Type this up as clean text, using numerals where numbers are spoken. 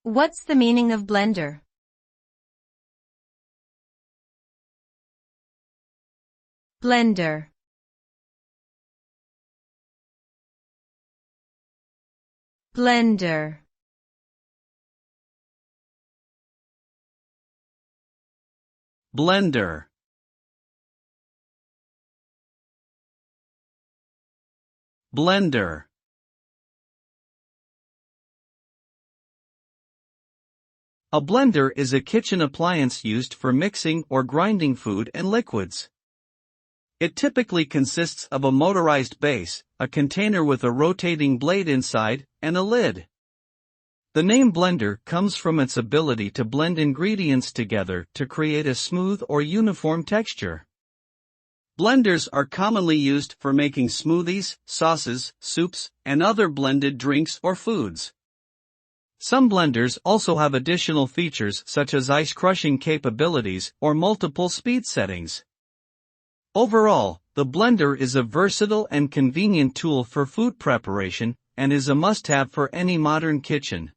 What's the meaning of blender? Blender. Blender. Blender. Blender. A blender is a kitchen appliance used for mixing or grinding food and liquids. It typically consists of a motorized base, a container with a rotating blade inside, and a lid. The name blender comes from its ability to blend ingredients together to create a smooth or uniform texture. Blenders are commonly used for making smoothies, sauces, soups, and other blended drinks or foods. Some blenders also have additional features such as ice crushing capabilities or multiple speed settings. Overall, the blender is a versatile and convenient tool for food preparation and is a must-have for any modern kitchen.